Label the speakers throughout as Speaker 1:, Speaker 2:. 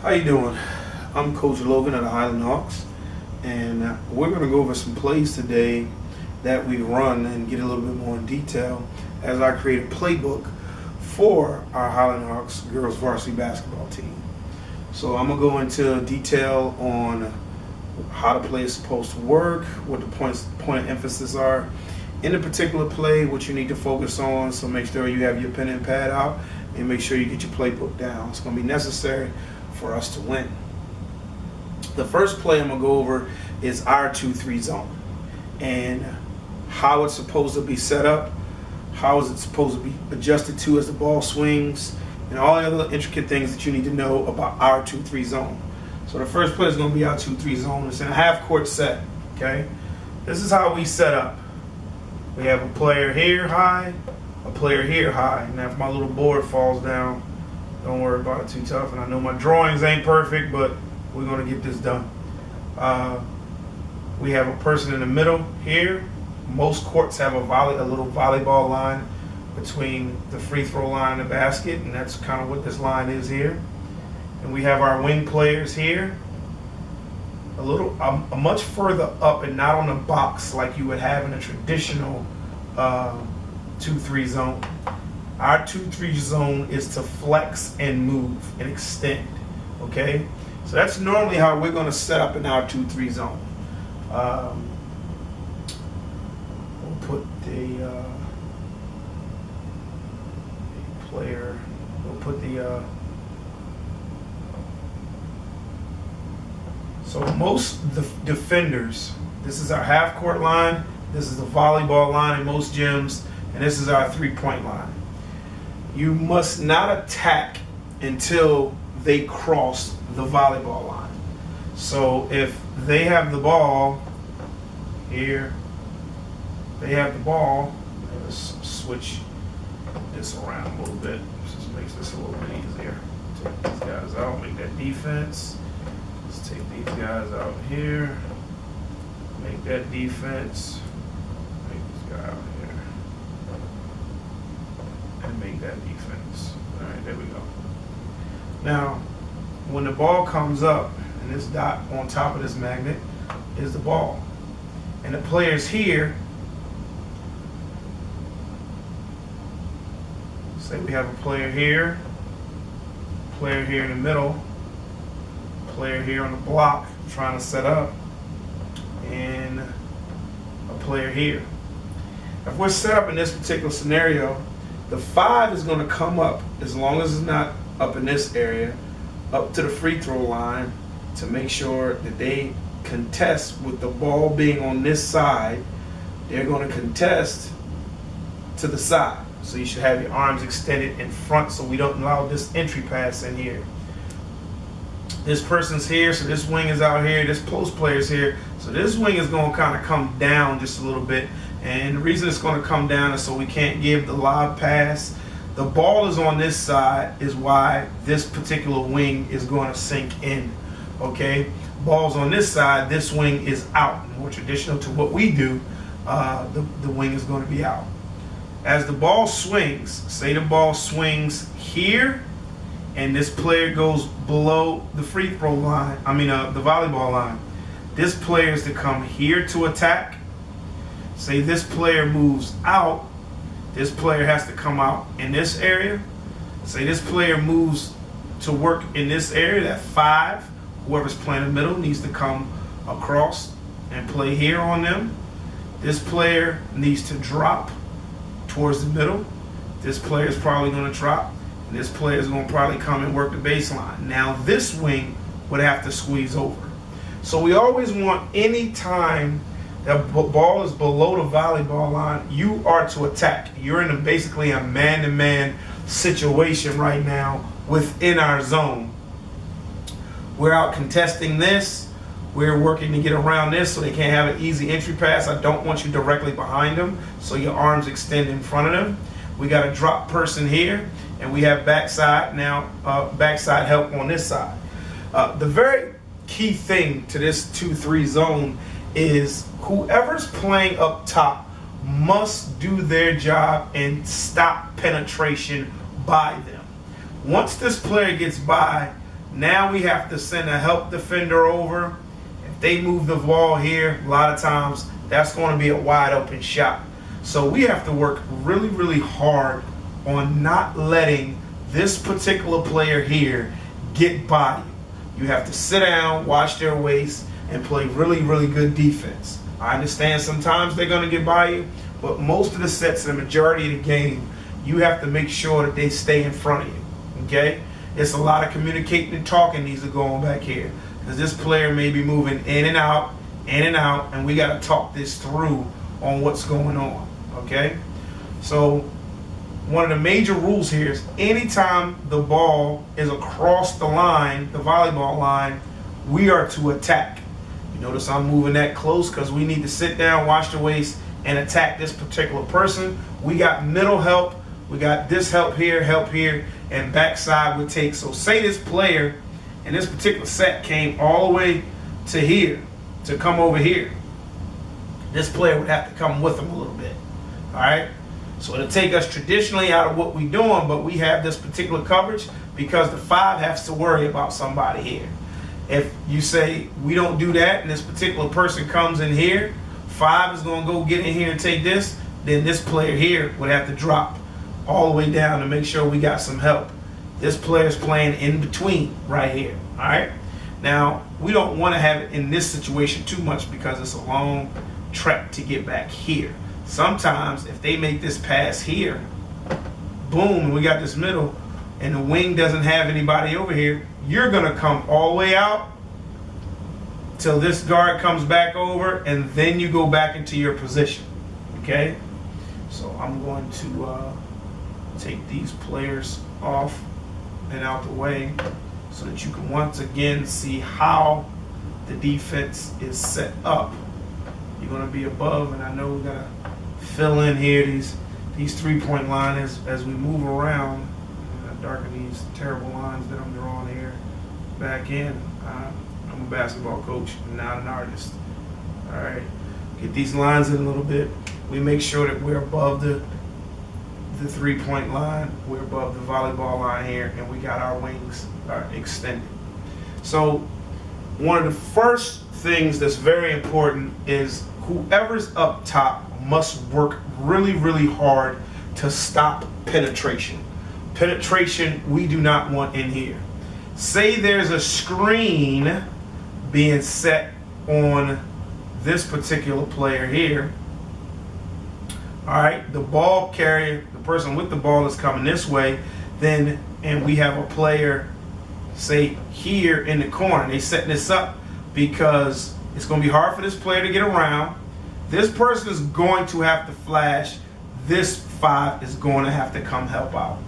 Speaker 1: How you doing? I'm Coach Logan of the Highland Hawks, and we're going to go over some plays today that we run and get a little bit more in detail as I create a playbook for our Highland Hawks girls varsity basketball team. So I'm going to go into detail on how the play is supposed to work, what the point of emphasis are in the particular play, what you need to focus on. So make sure you have your pen and pad out and make sure you get your playbook down. It's going to be necessary for us to win. The first play I'm going to go over is our 2-3 zone and how it's supposed to be set up, how is it supposed to be adjusted to as the ball swings, and all the other intricate things that you need to know about our 2-3 zone. So the first play is going to be our 2-3 zone. It's in a half court set. Okay, this is how we set up. We have a player here high, a player here high. Now if my little board falls down, don't worry about it too tough. And I know my drawings ain't perfect, but we're going to get this done. We have a person in the middle here. Most courts have a little volleyball line between the free throw line and the basket, and that's kind of what this line is here. And we have our wing players here, a much further up and not on the box like you would have in a traditional 2-3 zone. Our 2-3 zone is to flex and move and extend. Okay, so that's normally how we're going to set up in our 2-3 zone. We'll put the player. We'll put the. So most defenders, this is our half court line. This is the volleyball line in most gyms, and this is our 3-point line. You must not attack until they cross the volleyball line. So if they have the ball here, let's switch this around a little bit. This makes this a little bit easier. Take these guys out, make that defense. Let's take these guys out here, make that defense, make this guy out here, and make that defense. All right, there we go. Now, when the ball comes up, and this dot on top of this magnet is the ball, and the player's here. Say we have a player here in the middle, player here on the block trying to set up, and a player here. If we're set up in this particular scenario, the 5 is going to come up, as long as it's not up in this area, up to the free throw line to make sure that they contest with the ball being on this side. They're going to contest to the side. So you should have your arms extended in front so we don't allow this entry pass in here. This person's here, so this wing is out here. This post player's here. So this wing is going to kind of come down just a little bit. And the reason it's going to come down is so we can't give the lob pass. The ball is on this side is why this particular wing is going to sink in. Okay? Ball's on this side, this wing is out. More traditional to what we do, the wing is going to be out. As the ball swings, say the ball swings here, and this player goes below the free throw line, the volleyball line. This player is to come here to attack. Say this player moves out, this player has to come out in this area. Say this player moves to work in this area, that 5, whoever's playing in the middle needs to come across and play here on them. This player needs to drop towards the middle. This player is probably going to drop. And this player is going to probably come and work the baseline. Now this wing would have to squeeze over. So we always want, any time that ball is below the volleyball line, you are to attack. You're in basically a man-to-man situation right now within our zone. We're out contesting this. We're working to get around this so they can't have an easy entry pass. I don't want you directly behind them, so your arms extend in front of them. We got a drop person here, and we have backside now, backside help on this side. The very key thing to this 2-3 zone is whoever's playing up top must do their job and stop penetration by them. Once this player gets by, Now we have to send a help defender over. If they move the ball here, a lot of times that's going to be a wide open shot. So we have to work really, really hard on not letting this particular player here get by you. You have to sit down, watch their waist, and play really, really good defense. I understand sometimes they're going to get by you, but most of the sets, the majority of the game, you have to make sure that they stay in front of you, okay? It's a lot of communicating and talking needs to go on back here, because this player may be moving in and out, and we got to talk this through on what's going on, okay? So one of the major rules here is anytime the ball is across the line, the volleyball line, we are to attack. You notice I'm moving that close because we need to sit down, watch the waist, and attack this particular person. We got middle help, we got this help here, and backside would take. So say this player in this particular set came all the way to here, to come over here. This player would have to come with him a little bit, all right? So it'll take us traditionally out of what we're doing, but we have this particular coverage because the 5 has to worry about somebody here. If you say we don't do that and this particular person comes in here, 5 is going to go get in here and take this, then this player here would have to drop all the way down to make sure we got some help. This player is playing in between right here, all right? Now, we don't want to have it in this situation too much because it's a long trek to get back here. Sometimes if they make this pass here, boom, we got this middle, and the wing doesn't have anybody over here, you're going to come all the way out till this guard comes back over, and then you go back into your position, okay? So I'm going to take these players off and out the way so that you can once again see how the defense is set up. You're going to be above, and I know we're going to fill in here these 3-point lines as we move around. Darken these terrible lines that I'm drawing here back in. I'm a basketball coach, not an artist. All right, get these lines in a little bit. We make sure that we're above the 3-point line. We're above the volleyball line here, and we got our wings extended. So one of the first things that's very important is whoever's up top must work really, really hard to stop penetration. Penetration we do not want in here. Say there's a screen being set on this particular player here. All right, the ball carrier, the person with the ball is coming this way, then, and we have a player, say here in the corner. They setting this up because it's going to be hard for this player to get around. This person is going to have to flash. This 5 is going to have to come help out.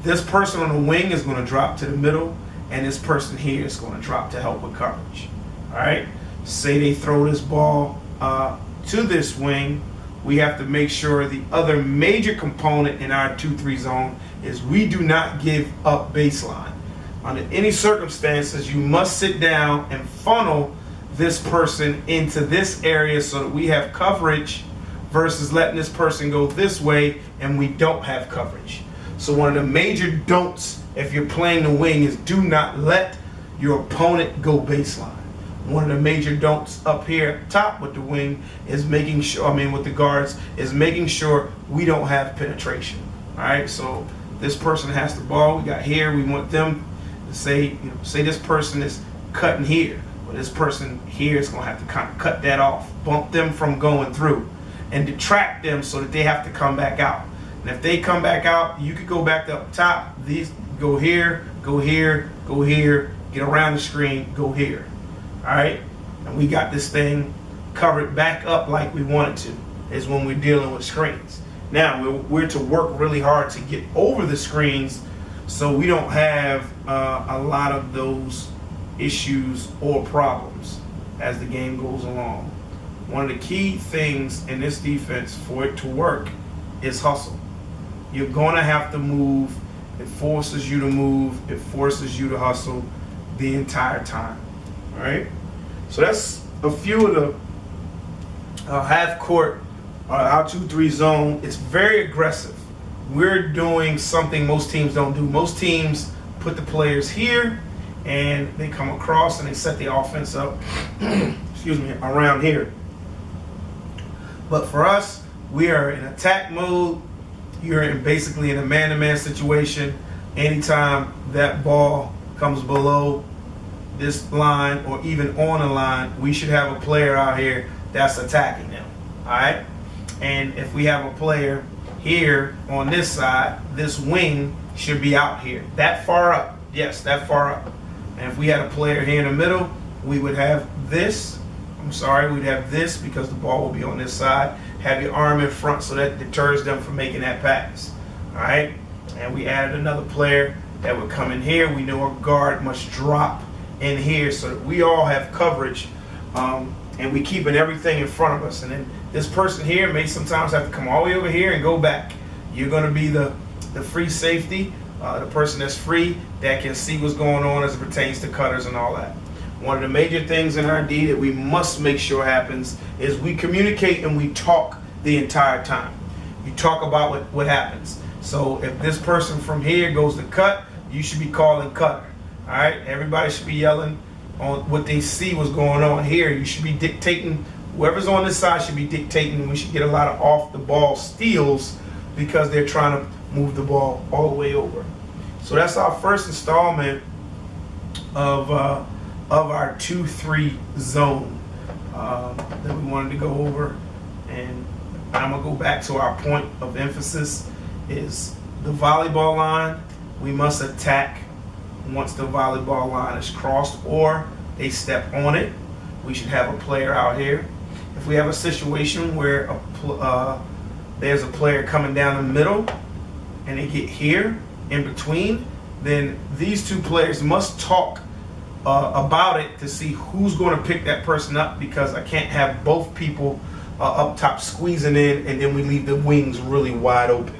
Speaker 1: This person on the wing is going to drop to the middle, and this person here is going to drop to help with coverage. All right? Say they throw this ball to this wing, we have to make sure the other major component in our 2-3 zone is we do not give up baseline. Under any circumstances, you must sit down and funnel this person into this area so that we have coverage versus letting this person go this way and we don't have coverage. So one of the major don'ts if you're playing the wing is do not let your opponent go baseline. One of the major don'ts up here at the top with the wing is making sure, with the guards, is making sure we don't have penetration. All right, so this person has the ball. We got here. We want them to say, say this person is cutting here. Well, this person here is going to have to kind of cut that off, bump them from going through, and detract them so that they have to come back out. And if they come back out, you could go back up top. These go here, go here, go here, get around the screen, go here. All right, and we got this thing covered back up like we want it to, is when we're dealing with screens. Now, we're to work really hard to get over the screens so we don't have a lot of those issues or problems as the game goes along. One of the key things in this defense for it to work is hustle. You're going to have to move. It forces you to move. It forces you to hustle the entire time. All right? So that's a few of the half court, our 2-3 zone. It's very aggressive. We're doing something most teams don't do. Most teams put the players here and they come across and they set the offense up excuse me, around here. But for us, we are in attack mode. You're basically in a man-to-man situation. Anytime that ball comes below this line or even on the line, we should have a player out here that's attacking them. All right? And if we have a player here on this side, this wing should be out here. That far up. Yes, that far up. And if we had a player here in the middle, we would have this. We'd have this because the ball will be on this side. Have your arm in front so that deters them from making that pass. All right? And we added another player that would come in here. We know a guard must drop in here so that we all have coverage, and we keeping everything in front of us. And then this person here may sometimes have to come all the way over here and go back. You're going to be the free safety, the person that's free that can see what's going on as it pertains to cutters and all that. One of the major things in our D that we must make sure happens is we communicate and we talk the entire time. You talk about what happens. So if this person from here goes to cut, you should be calling cutter. All right? Everybody should be yelling on what they see what's going on here. You should be dictating. Whoever's on this side should be dictating. We should get a lot of off the ball steals because they're trying to move the ball all the way over. So that's our first installment of our 2-3 zone that we wanted to go over. And I'm going to go back to our point of emphasis is the volleyball line. We must attack once the volleyball line is crossed or they step on it. We should have a player out here. If we have a situation where there's a player coming down the middle and they get here in between, then these two players must talk about it to see who's going to pick that person up, because I can't have both people up top squeezing in and then we leave the wings really wide open.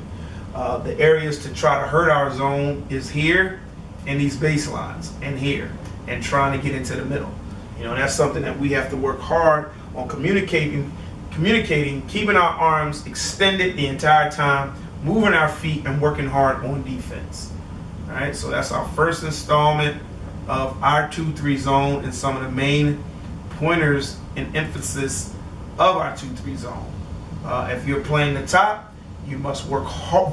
Speaker 1: The areas to try to hurt our zone is here and these baselines and here and trying to get into the middle. You know, that's something that we have to work hard on communicating, keeping our arms extended the entire time, moving our feet and working hard on defense. All right, so that's our first installment of our 2-3 zone and some of the main pointers and emphasis of our 2-3 zone. If you're playing the top, you must work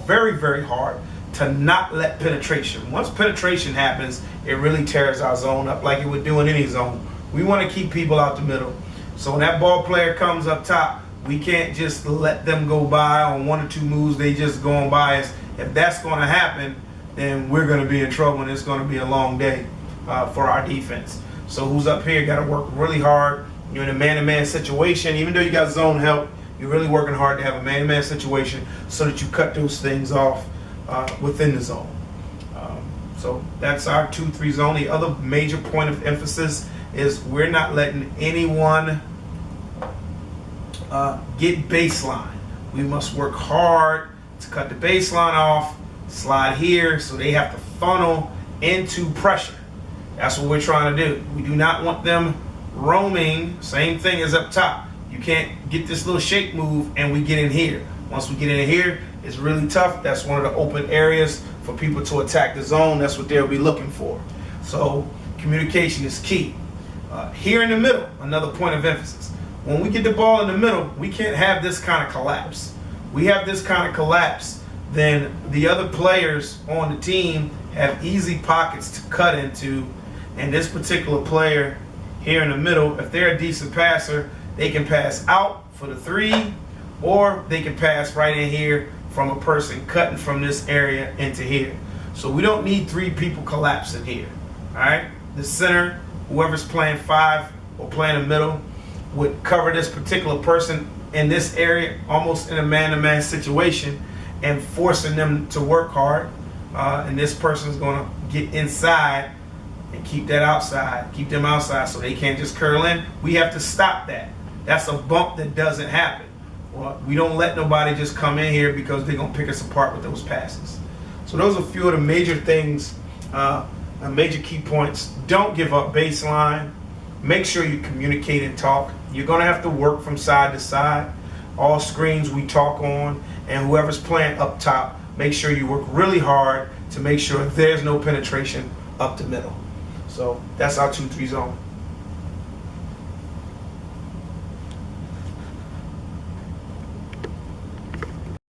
Speaker 1: very, very hard to not let penetration. Once penetration happens, it really tears our zone up like it would do in any zone. We want to keep people out the middle. So when that ball player comes up top, we can't just let them go by on 1 or 2 moves. They just going by us. If that's going to happen, then we're going to be in trouble and it's going to be a long day for our defense. So who's up here got to work really hard. You're in a man-to-man situation. Even though you got zone help, you're really working hard to have a man-to-man situation so that you cut those things off within the zone. So that's our 2-3 zone. The other major point of emphasis is we're not letting anyone get baseline. We must work hard to cut the baseline off, slide here, so they have to funnel into pressure. That's what we're trying to do. We do not want them roaming, same thing as up top. You can't get this little shake move and we get in here. Once we get in here, it's really tough. That's one of the open areas for people to attack the zone. That's what they'll be looking for. So communication is key. Here in the middle, another point of emphasis. When we get the ball in the middle, we can't have this kind of collapse. We have this kind of collapse, then the other players on the team have easy pockets to cut into. And this particular player here in the middle, if they're a decent passer, they can pass out for the 3, or they can pass right in here from a person cutting from this area into here. So we don't need 3 people collapsing here. All right, the center, whoever's playing 5 or playing the middle, would cover this particular person in this area, almost in a man-to-man situation, and forcing them to work hard. And this person's going to get inside and keep that outside, keep them outside so they can't just curl in. We have to stop that. That's a bump that doesn't happen. Well, we don't let nobody just come in here because they're going to pick us apart with those passes. So those are a few of the major things, major key points. Don't give up baseline. Make sure you communicate and talk. You're going to have to work from side to side. All screens we talk on, and whoever's playing up top, make sure you work really hard to make sure there's no penetration up the middle. So that's our 2-3 zone.